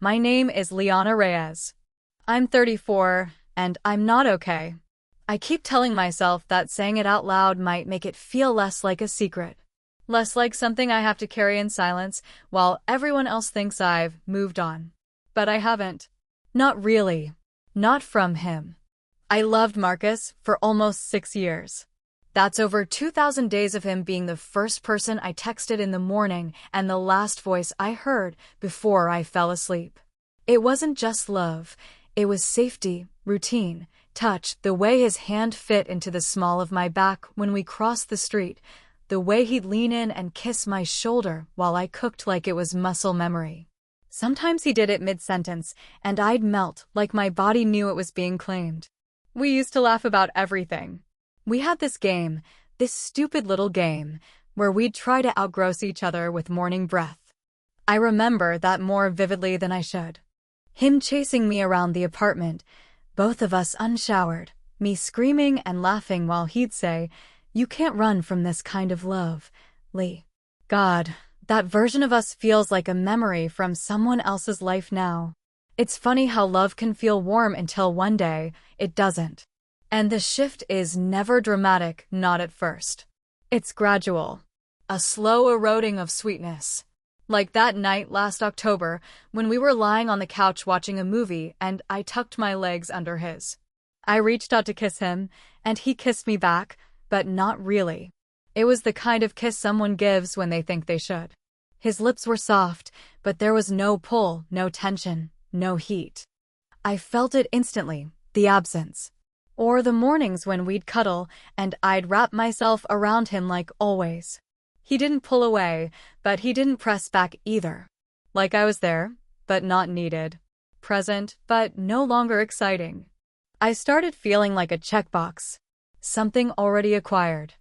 My name is Liana Reyes. I'm 34, and I'm not okay. I keep telling myself that saying it out loud might make it feel less like a secret. Less like something I have to carry in silence while everyone else thinks I've moved on. But I haven't. Not really. Not from him. I loved Marcus for almost 6 years. That's over 2,000 days of him being the first person I texted in the morning and the last voice I heard before I fell asleep. It wasn't just love. It was safety, routine, touch, the way his hand fit into the small of my back when we crossed the street, the way he'd lean in and kiss my shoulder while I cooked like it was muscle memory. Sometimes he did it mid-sentence, and I'd melt like my body knew it was being claimed. We used to laugh about everything. We had this game, this stupid little game, where we'd try to outgross each other with morning breath. I remember that more vividly than I should. Him chasing me around the apartment, both of us unshowered, me screaming and laughing while he'd say, "You can't run from this kind of love, Lee." God, that version of us feels like a memory from someone else's life now. It's funny how love can feel warm until one day it doesn't. And the shift is never dramatic, not at first. It's gradual. A slow eroding of sweetness. Like that night last October when we were lying on the couch watching a movie and I tucked my legs under his. I reached out to kiss him, and he kissed me back, but not really. It was the kind of kiss someone gives when they think they should. His lips were soft, but there was no pull, no tension, no heat. I felt it instantly, the absence. Or the mornings when we'd cuddle, and I'd wrap myself around him like always. He didn't pull away, but he didn't press back either. Like I was there, but not needed. Present, but no longer exciting. I started feeling like a checkbox. Something already acquired.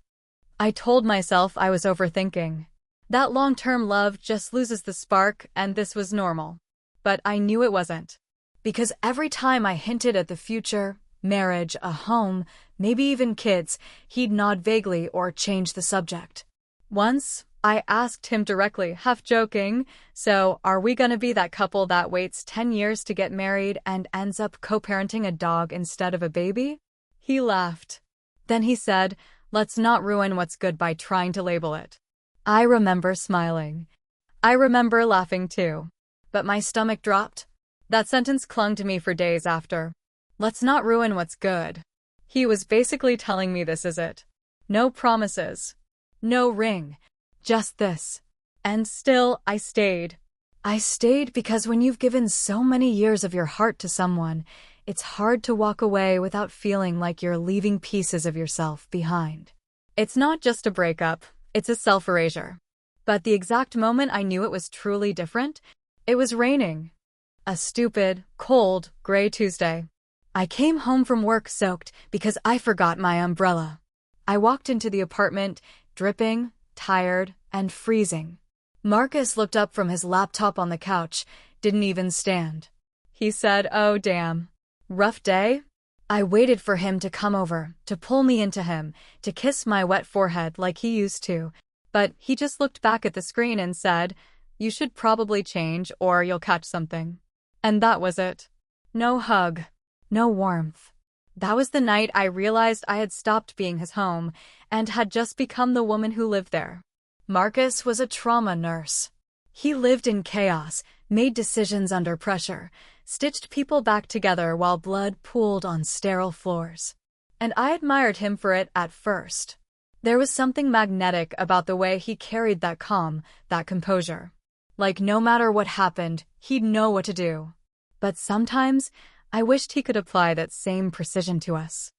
I told myself I was overthinking. That long-term love just loses the spark, and this was normal. But I knew it wasn't. Because every time I hinted at the future, marriage, a home, maybe even kids, he'd nod vaguely or change the subject. Once, I asked him directly, half joking, "So, are we gonna be that couple that waits 10 years to get married and ends up co-parenting a dog instead of a baby?" He laughed. Then he said, "Let's not ruin what's good by trying to label it." I remember smiling. I remember laughing too. But my stomach dropped. That sentence clung to me for days after. Let's not ruin what's good. He was basically telling me this is it. No promises. No ring. Just this. And still, I stayed. I stayed because when you've given so many years of your heart to someone, it's hard to walk away without feeling like you're leaving pieces of yourself behind. It's not just a breakup, it's a self-erasure. But the exact moment I knew it was truly different, it was raining. A stupid, cold, gray Tuesday. I came home from work soaked because I forgot my umbrella. I walked into the apartment, dripping, tired, and freezing. Marcus looked up from his laptop on the couch, didn't even stand. He said, "Oh, damn. Rough day?" I waited for him to come over, to pull me into him, to kiss my wet forehead like he used to. But he just looked back at the screen and said, "You should probably change or you'll catch something." And that was it. No hug. No warmth. That was the night I realized I had stopped being his home and had just become the woman who lived there. Marcus was a trauma nurse. He lived in chaos, made decisions under pressure, stitched people back together while blood pooled on sterile floors. And I admired him for it at first. There was something magnetic about the way he carried that calm, that composure. Like no matter what happened, he'd know what to do. But sometimes, I wished he could apply that same precision to us.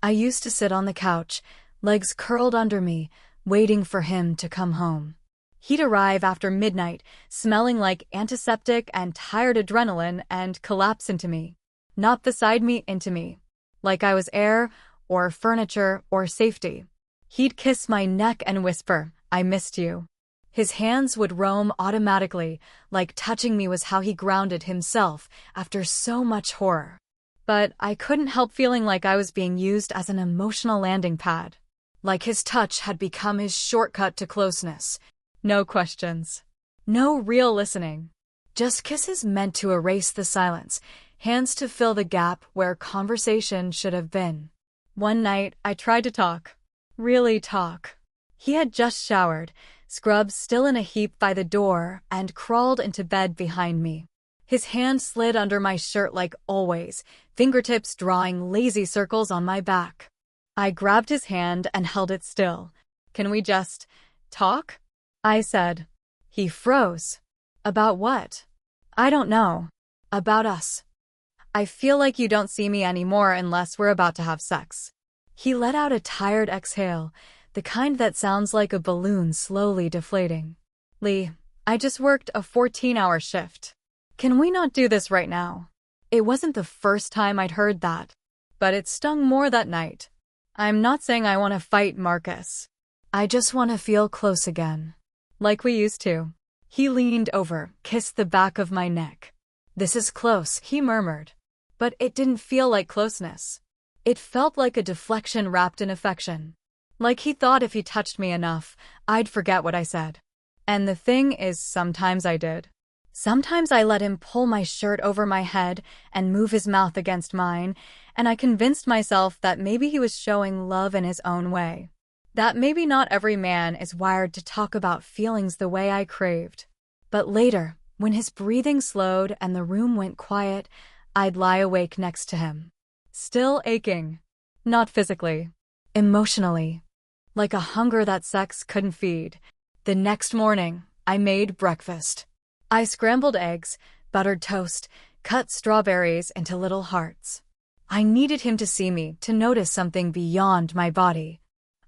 I used to sit on the couch, legs curled under me, waiting for him to come home. He'd arrive after midnight, smelling like antiseptic and tired adrenaline, and collapse into me. Not beside me, into me. Like I was air, or furniture, or safety. He'd kiss my neck and whisper, "I missed you." His hands would roam automatically, like touching me was how he grounded himself after so much horror. But I couldn't help feeling like I was being used as an emotional landing pad. Like his touch had become his shortcut to closeness. No questions. No real listening. Just kisses meant to erase the silence, hands to fill the gap where conversation should have been. One night, I tried to talk. Really talk. He had just showered, scrubs still in a heap by the door, and crawled into bed behind me. His hand slid under my shirt like always, fingertips drawing lazy circles on my back. I grabbed his hand and held it still. "Can we just talk?" I said. He froze. "About what?" "I don't know. About us. I feel like you don't see me anymore unless we're about to have sex." He let out a tired exhale, the kind that sounds like a balloon slowly deflating. "Lee, I just worked a 14-hour shift. Can we not do this right now?" It wasn't the first time I'd heard that, but it stung more that night. I'm not saying I want to fight Marcus. I just want to feel close again. Like we used to. He leaned over, kissed the back of my neck. "This is close," he murmured. But it didn't feel like closeness. It felt like a deflection wrapped in affection. Like he thought if he touched me enough, I'd forget what I said. And the thing is, sometimes I did. Sometimes I let him pull my shirt over my head and move his mouth against mine, and I convinced myself that maybe he was showing love in his own way. That maybe not every man is wired to talk about feelings the way I craved. But later, when his breathing slowed and the room went quiet, I'd lie awake next to him. Still aching. Not physically. Emotionally. Like a hunger that sex couldn't feed. The next morning, I made breakfast. I scrambled eggs, buttered toast, cut strawberries into little hearts. I needed him to see me, to notice something beyond my body.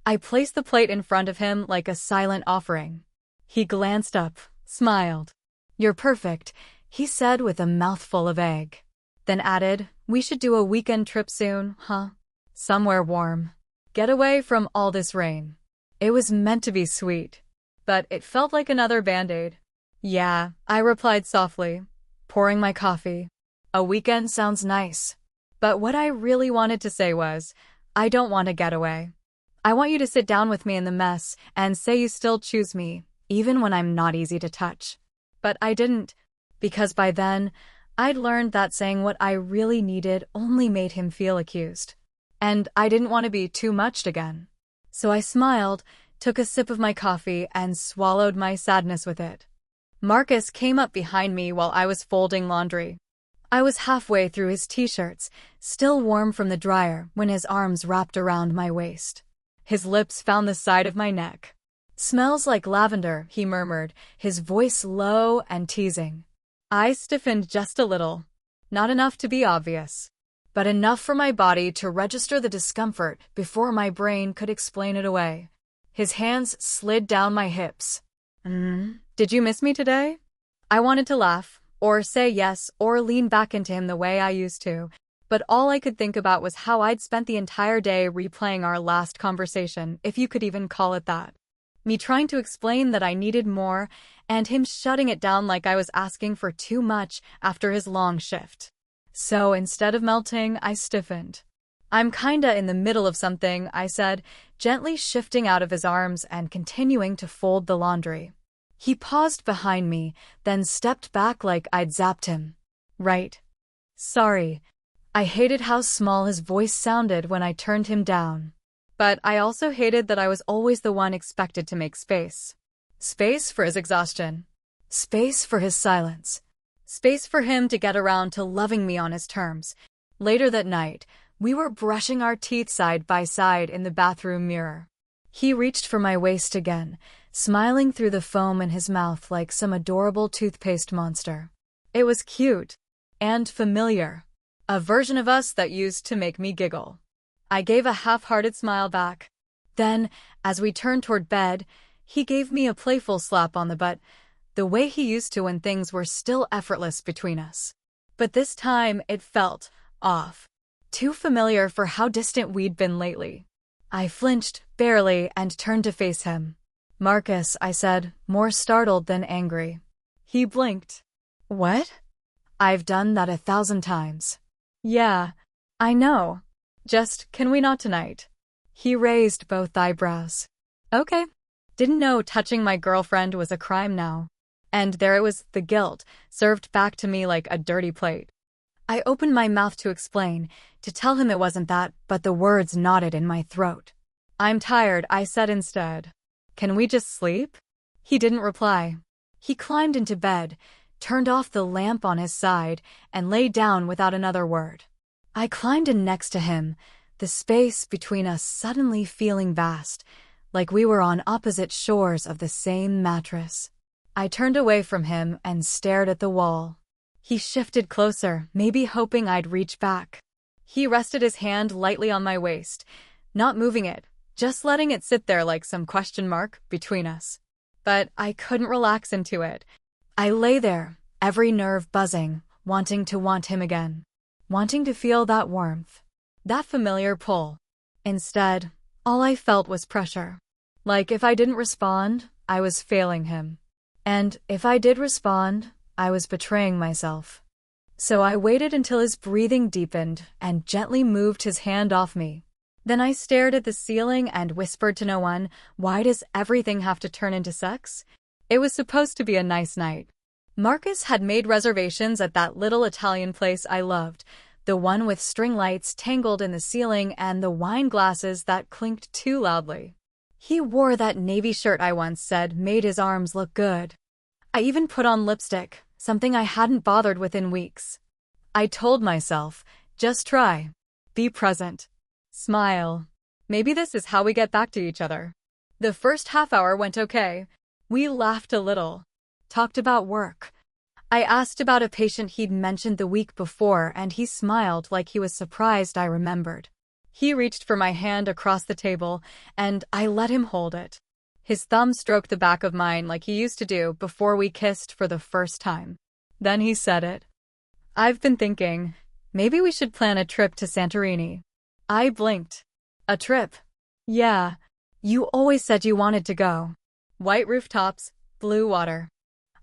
I placed the plate in front of him like a silent offering. He glanced up, smiled. "You're perfect," he said with a mouthful of egg. Then added, "We should do a weekend trip soon, huh? Somewhere warm. Get away from all this rain." It was meant to be sweet, but it felt like another Band-Aid. "Yeah," I replied softly, pouring my coffee. "A weekend sounds nice." But what I really wanted to say was, I don't want a getaway. I want you to sit down with me in the mess and say you still choose me, even when I'm not easy to touch. But I didn't, because by then, I'd learned that saying what I really needed only made him feel accused. And I didn't want to be too much again. So I smiled, took a sip of my coffee, and swallowed my sadness with it. Marcus came up behind me while I was folding laundry. I was halfway through his t-shirts, still warm from the dryer, when his arms wrapped around my waist. His lips found the side of my neck. "Smells like lavender," he murmured, his voice low and teasing. I stiffened just a little. Not enough to be obvious, but enough for my body to register the discomfort before my brain could explain it away. His hands slid down my hips. "Did you miss me today?" I wanted to laugh, or say yes, or lean back into him the way I used to, but all I could think about was how I'd spent the entire day replaying our last conversation, if you could even call it that. Me trying to explain that I needed more, and him shutting it down like I was asking for too much after his long shift. So instead of melting, I stiffened. "I'm kinda in the middle of something," I said, gently shifting out of his arms and continuing to fold the laundry. He paused behind me, then stepped back like I'd zapped him. "Right. Sorry." I hated how small his voice sounded when I turned him down. But I also hated that I was always the one expected to make space. Space for his exhaustion. Space for his silence. Space for him to get around to loving me on his terms. Later that night, we were brushing our teeth side by side in the bathroom mirror. He reached for my waist again, smiling through the foam in his mouth like some adorable toothpaste monster. It was cute. And familiar. A version of us that used to make me giggle. I gave a half-hearted smile back. Then, as we turned toward bed, he gave me a playful slap on the butt, the way he used to when things were still effortless between us. But this time it felt off. Too familiar for how distant we'd been lately. I flinched, barely, and turned to face him. "Marcus," I said, more startled than angry. He blinked. "What?" "I've done that 1,000 times. "Yeah, I know. Just, can we not tonight?" He raised both eyebrows. "Okay. Didn't know touching my girlfriend was a crime now." And there it was, the guilt, served back to me like a dirty plate. I opened my mouth to explain, to tell him it wasn't that, but the words knotted in my throat. "I'm tired," I said instead. "Can we just sleep?" He didn't reply. He climbed into bed, turned off the lamp on his side, and lay down without another word. I climbed in next to him, the space between us suddenly feeling vast, like we were on opposite shores of the same mattress. I turned away from him and stared at the wall. He shifted closer, maybe hoping I'd reach back. He rested his hand lightly on my waist, not moving it, just letting it sit there like some question mark between us. But I couldn't relax into it. I lay there, every nerve buzzing, wanting to want him again. Wanting to feel that warmth, that familiar pull. Instead, all I felt was pressure. Like if I didn't respond, I was failing him. And if I did respond, I was betraying myself. So I waited until his breathing deepened and gently moved his hand off me. Then I stared at the ceiling and whispered to no one, "Why does everything have to turn into sex?" It was supposed to be a nice night. Marcus had made reservations at that little Italian place I loved, the one with string lights tangled in the ceiling and the wine glasses that clinked too loudly. He wore that navy shirt I once said made his arms look good. I even put on lipstick, something I hadn't bothered with in weeks. I told myself, just try. Be present. Smile. Maybe this is how we get back to each other. The first half hour went okay. We laughed a little. Talked about work. I asked about a patient he'd mentioned the week before and he smiled like he was surprised I remembered. He reached for my hand across the table and I let him hold it. His thumb stroked the back of mine like he used to do before we kissed for the first time. Then he said it. "I've been thinking, maybe we should plan a trip to Santorini." I blinked. "A trip?" "Yeah. You always said you wanted to go. White rooftops, blue water.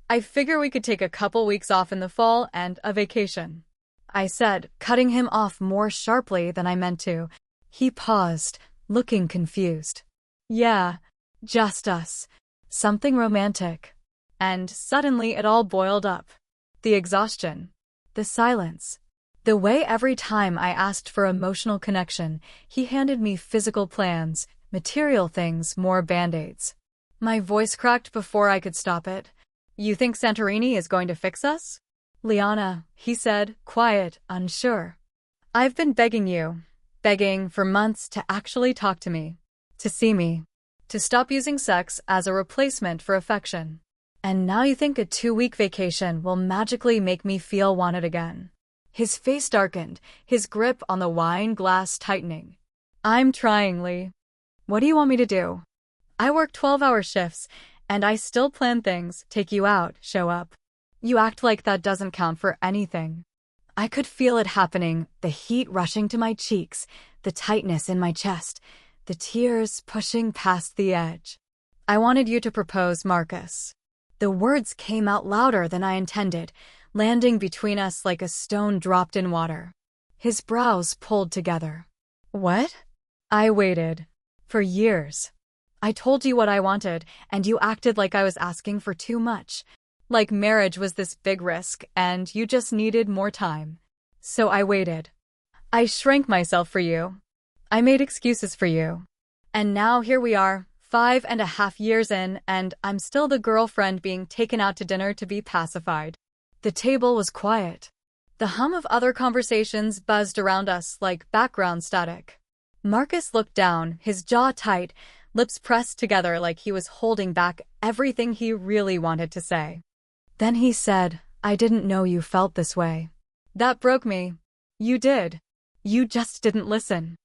I figure we could take a couple weeks off in the fall and a vacation," I said, cutting him off more sharply than I meant to. He paused, looking confused. "Yeah, just us. Something romantic." And suddenly it all boiled up. The exhaustion. The silence. The way every time I asked for emotional connection, he handed me physical plans, material things, more band-aids. My voice cracked before I could stop it. "You think Santorini is going to fix us?" "Liana," he said, quiet, unsure. "I've been begging for months to actually talk to me, to see me, to stop using sex as a replacement for affection. And now you think a 2-week vacation will magically make me feel wanted again." His face darkened, his grip on the wine glass tightening. "I'm trying, Lee. What do you want me to do? I work 12-hour shifts, and I still plan things, take you out, show up. You act like that doesn't count for anything." I could feel it happening, the heat rushing to my cheeks, the tightness in my chest, the tears pushing past the edge. "I wanted you to propose, Marcus." The words came out louder than I intended, landing between us like a stone dropped in water. His brows pulled together. "What?" I waited. "For years. I told you what I wanted, and you acted like I was asking for too much. Like marriage was this big risk, and you just needed more time. So I waited. I shrank myself for you. I made excuses for you. And now here we are, 5.5 years in, and I'm still the girlfriend being taken out to dinner to be pacified." The table was quiet. The hum of other conversations buzzed around us like background static. Marcus looked down, his jaw tight, lips pressed together like he was holding back everything he really wanted to say. Then he said, "I didn't know you felt this way." That broke me. "You did. You just didn't listen."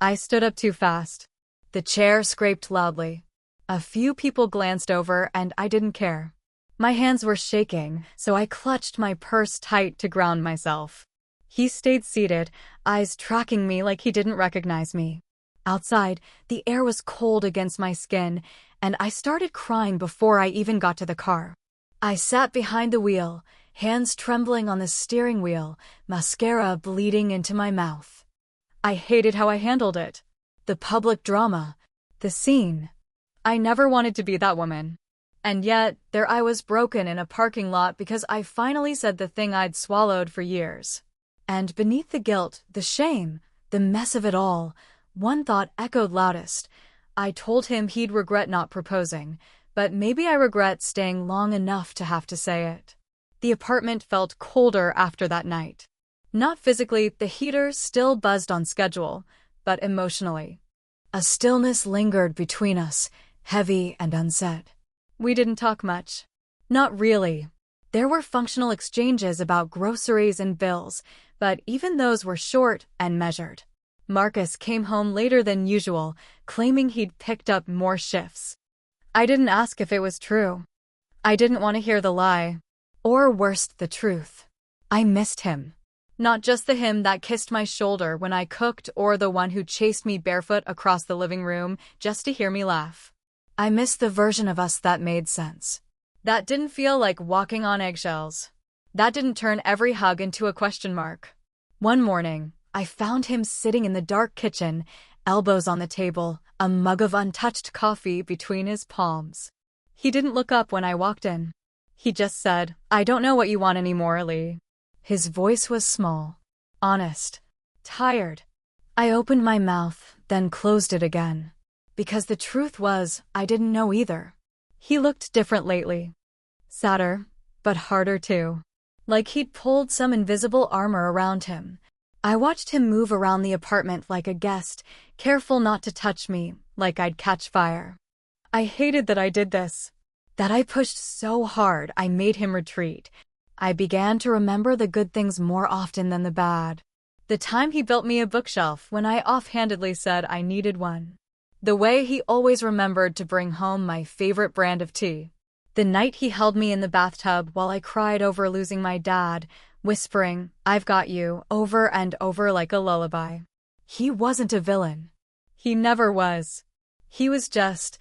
I stood up too fast. The chair scraped loudly. A few people glanced over and I didn't care. My hands were shaking, so I clutched my purse tight to ground myself. He stayed seated, eyes tracking me like he didn't recognize me. Outside, the air was cold against my skin, and I started crying before I even got to the car. I sat behind the wheel, hands trembling on the steering wheel, mascara bleeding into my mouth. I hated how I handled it. The public drama. The scene. I never wanted to be that woman. And yet, there I was broken in a parking lot because I finally said the thing I'd swallowed for years. And beneath the guilt, the shame, the mess of it all, one thought echoed loudest. I told him he'd regret not proposing, but maybe I regret staying long enough to have to say it. The apartment felt colder after that night. Not physically, the heater still buzzed on schedule, but emotionally. A stillness lingered between us, heavy and unsaid. We didn't talk much. Not really. There were functional exchanges about groceries and bills, but even those were short and measured. Marcus came home later than usual, claiming he'd picked up more shifts. I didn't ask if it was true. I didn't want to hear the lie. Or worse, the truth. I missed him. Not just the him that kissed my shoulder when I cooked or the one who chased me barefoot across the living room just to hear me laugh. I missed the version of us that made sense. That didn't feel like walking on eggshells. That didn't turn every hug into a question mark. One morning, I found him sitting in the dark kitchen, elbows on the table, a mug of untouched coffee between his palms. He didn't look up when I walked in. He just said, "I don't know what you want anymore, Lee." His voice was small, honest, tired. I opened my mouth, then closed it again. Because the truth was, I didn't know either. He looked different lately. Sadder, but harder too. Like he'd pulled some invisible armor around him. I watched him move around the apartment like a guest, careful not to touch me, like I'd catch fire. I hated that I did this. That I pushed so hard I made him retreat. I began to remember the good things more often than the bad. The time he built me a bookshelf when I offhandedly said I needed one. The way he always remembered to bring home my favorite brand of tea. The night he held me in the bathtub while I cried over losing my dad, whispering, "I've got you," over and over like a lullaby. He wasn't a villain. He never was. He was just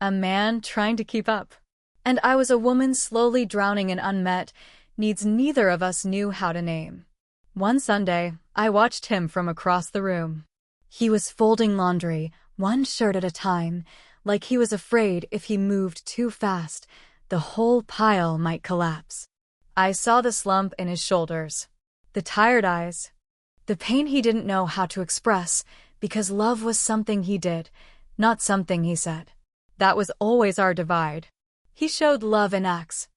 a man trying to keep up. And I was a woman slowly drowning in unmet needs neither of us knew how to name. One Sunday, I watched him from across the room. He was folding laundry, one shirt at a time, like he was afraid if he moved too fast, the whole pile might collapse. I saw the slump in his shoulders, the tired eyes, the pain he didn't know how to express, because love was something he did, not something he said. That was always our divide. He showed love in acts.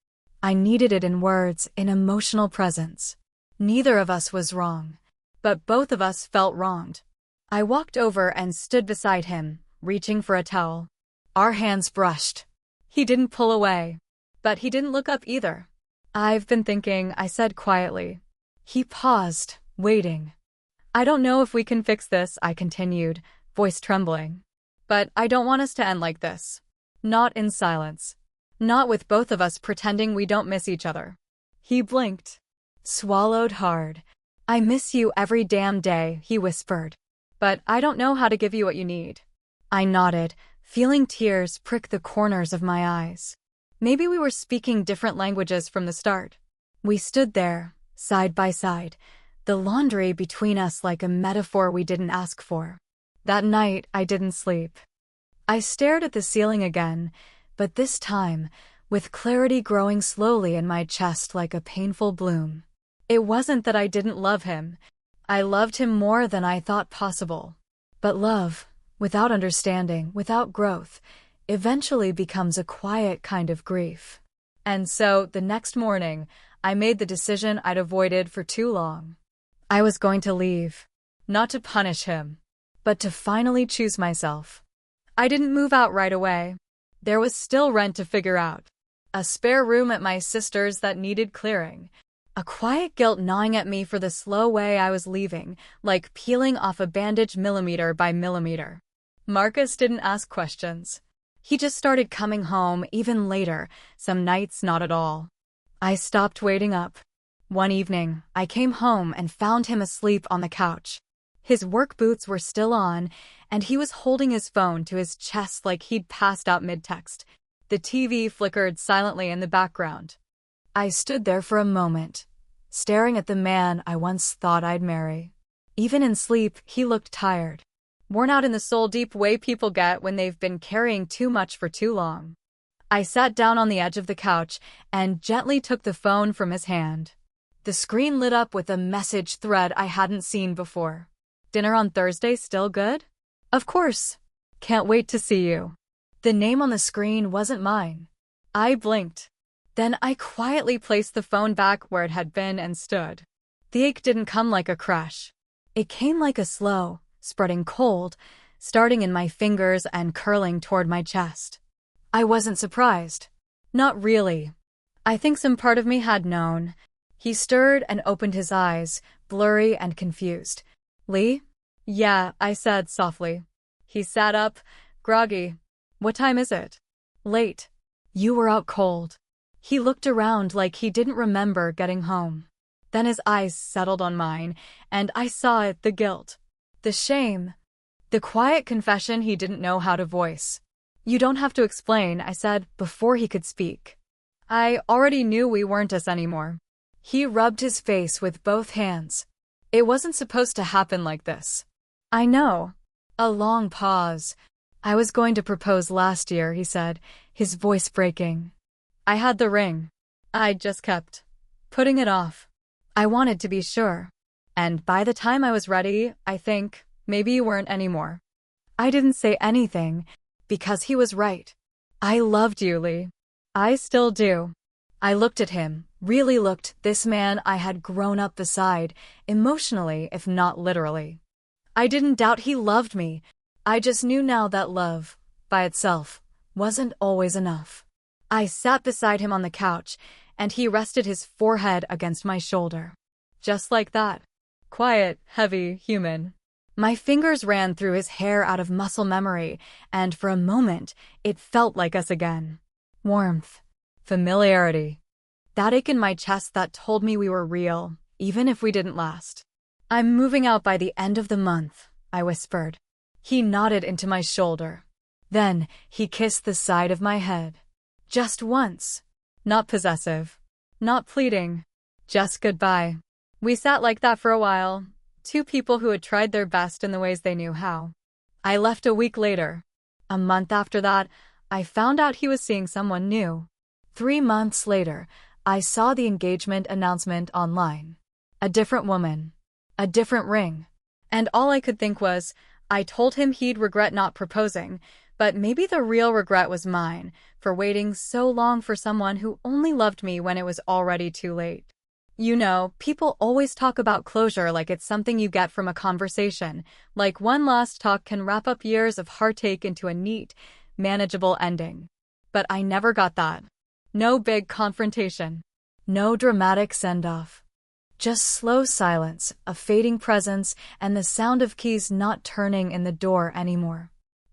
I needed it in words, in emotional presence. Neither of us was wrong, but both of us felt wronged. I walked over and stood beside him, reaching for a towel. Our hands brushed. He didn't pull away, but he didn't look up either. "I've been thinking," I said quietly. He paused, waiting. "I don't know if we can fix this," I continued, voice trembling. "But I don't want us to end like this. Not in silence. Not with both of us pretending we don't miss each other." He blinked, swallowed hard. "I miss you every damn day," he whispered. "But I don't know how to give you what you need." I nodded, feeling tears prick the corners of my eyes. Maybe we were speaking different languages from the start. We stood there, side by side, the laundry between us like a metaphor we didn't ask for. That night, I didn't sleep. I stared at the ceiling again, but this time, with clarity growing slowly in my chest like a painful bloom. It wasn't that I didn't love him. I loved him more than I thought possible. But love, without understanding, without growth, eventually becomes a quiet kind of grief. And so, the next morning, I made the decision I'd avoided for too long. I was going to leave. Not to punish him, but to finally choose myself. I didn't move out right away. There was still rent to figure out. A spare room at my sister's that needed clearing. A quiet guilt gnawing at me for the slow way I was leaving, like peeling off a bandage millimeter by millimeter. Marcus didn't ask questions. He just started coming home even later, some nights not at all. I stopped waiting up. One evening, I came home and found him asleep on the couch. His work boots were still on, and he was holding his phone to his chest like he'd passed out mid-text. The TV flickered silently in the background. I stood there for a moment, staring at the man I once thought I'd marry. Even in sleep, he looked tired. Worn out in the soul-deep way people get when they've been carrying too much for too long. I sat down on the edge of the couch and gently took the phone from his hand. The screen lit up with a message thread I hadn't seen before. Dinner on Thursday still good? Of course. Can't wait to see you. The name on the screen wasn't mine. I blinked. Then I quietly placed the phone back where it had been and stood. The ache didn't come like a crash. It came like a slow, spreading cold, starting in my fingers and curling toward my chest. I wasn't surprised. Not really. I think some part of me had known. He stirred and opened his eyes, blurry and confused. Lee? Yeah, I said softly. He sat up, groggy. What time is it? Late. You were out cold. He looked around like he didn't remember getting home. Then his eyes settled on mine, and I saw it, the guilt, the shame, the quiet confession he didn't know how to voice. You don't have to explain, I said before he could speak. I already knew we weren't us anymore. He rubbed his face with both hands. It wasn't supposed to happen like this. I know. A long pause. I was going to propose last year, he said, his voice breaking. I had the ring. I just kept putting it off. I wanted to be sure. And by the time I was ready, I think, maybe you weren't anymore. I didn't say anything, because he was right. I loved you, Lee. I still do. I looked at him, really looked, this man I had grown up beside, emotionally if not literally. I didn't doubt he loved me. I just knew now that love, by itself, wasn't always enough. I sat beside him on the couch, and he rested his forehead against my shoulder. Just like that. Quiet, heavy, human. My fingers ran through his hair out of muscle memory, and for a moment, it felt like us again. Warmth. Familiarity. That ache in my chest that told me we were real, even if we didn't last. I'm moving out by the end of the month, I whispered. He nodded into my shoulder. Then, he kissed the side of my head. Just once. Not possessive. Not pleading. Just goodbye. We sat like that for a while. Two people who had tried their best in the ways they knew how. I left a week later. A month after that, I found out he was seeing someone new. 3 months later, I saw the engagement announcement online. A different woman. A different ring. And all I could think was, I told him he'd regret not proposing, but maybe the real regret was mine, for waiting so long for someone who only loved me when it was already too late. You know, people always talk about closure like it's something you get from a conversation, like one last talk can wrap up years of heartache into a neat, manageable ending. But I never got that. No big confrontation. No dramatic send-off. Just slow silence, a fading presence, and the sound of keys not turning in the door anymore.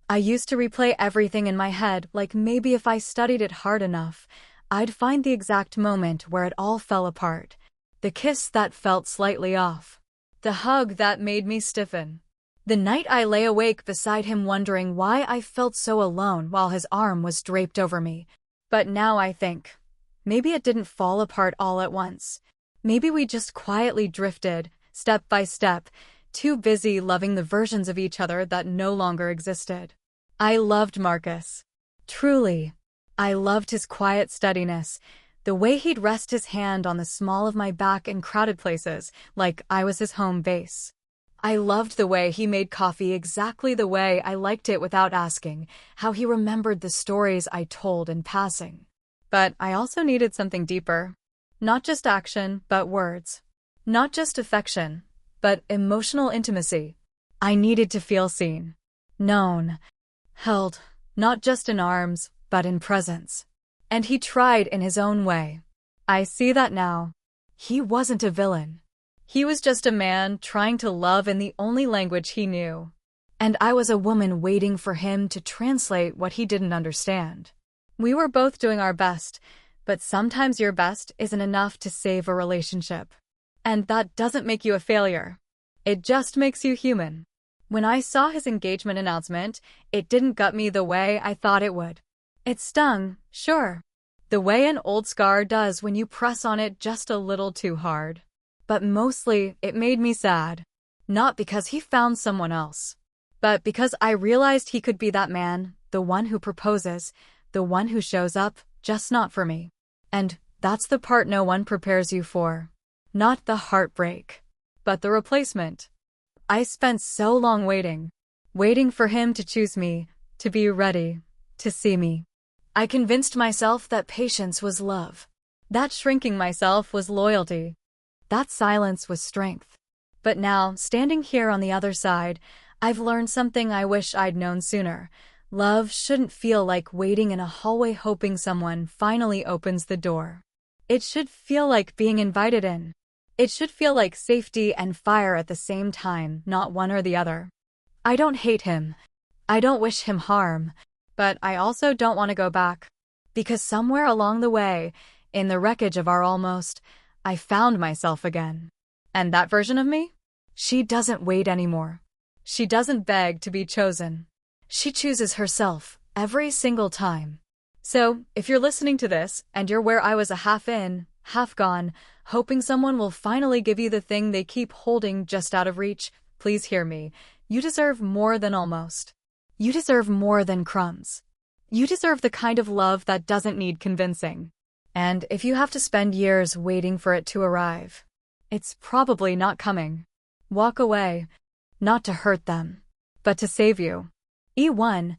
I used to replay everything in my head, like maybe if I studied it hard enough, I'd find the exact moment where it all fell apart. The kiss that felt slightly off. The hug that made me stiffen. The night I lay awake beside him wondering why I felt so alone while his arm was draped over me. But now I think, maybe it didn't fall apart all at once. Maybe we just quietly drifted, step by step, too busy loving the versions of each other that no longer existed. I loved Marcus. Truly. I loved his quiet steadiness, the way he'd rest his hand on the small of my back in crowded places, like I was his home base. I loved the way he made coffee exactly the way I liked it without asking, how he remembered the stories I told in passing. But I also needed something deeper. Not just action, but words. Not just affection, but emotional intimacy. I needed to feel seen. Known. Held, not just in arms, but in presence. And he tried in his own way. I see that now. He wasn't a villain. He was just a man trying to love in the only language he knew. And I was a woman waiting for him to translate what he didn't understand. We were both doing our best, but sometimes your best isn't enough to save a relationship. And that doesn't make you a failure. It just makes you human. When I saw his engagement announcement, it didn't gut me the way I thought it would. It stung, sure. The way an old scar does when you press on it just a little too hard. But mostly, it made me sad. Not because he found someone else, but because I realized he could be that man, the one who proposes, the one who shows up, just not for me. And that's the part no one prepares you for. Not the heartbreak, but the replacement. I spent so long waiting for him to choose me, to be ready, to see me. I convinced myself that patience was love, that shrinking myself was loyalty, that silence was strength. But now, standing here on the other side, I've learned something I wish I'd known sooner. Love shouldn't feel like waiting in a hallway hoping someone finally opens the door. It should feel like being invited in. It should feel like safety and fire at the same time, not one or the other. I don't hate him. I don't wish him harm. But I also don't want to go back. Because somewhere along the way, in the wreckage of our almost, I found myself again. And that version of me? She doesn't wait anymore. She doesn't beg to be chosen. She chooses herself, every single time. So, if you're listening to this, and you're where I was a half in, half gone, hoping someone will finally give you the thing they keep holding just out of reach, please hear me. You deserve more than almost. You deserve more than crumbs. You deserve the kind of love that doesn't need convincing. And if you have to spend years waiting for it to arrive, it's probably not coming. Walk away, not to hurt them, but to save you. E1,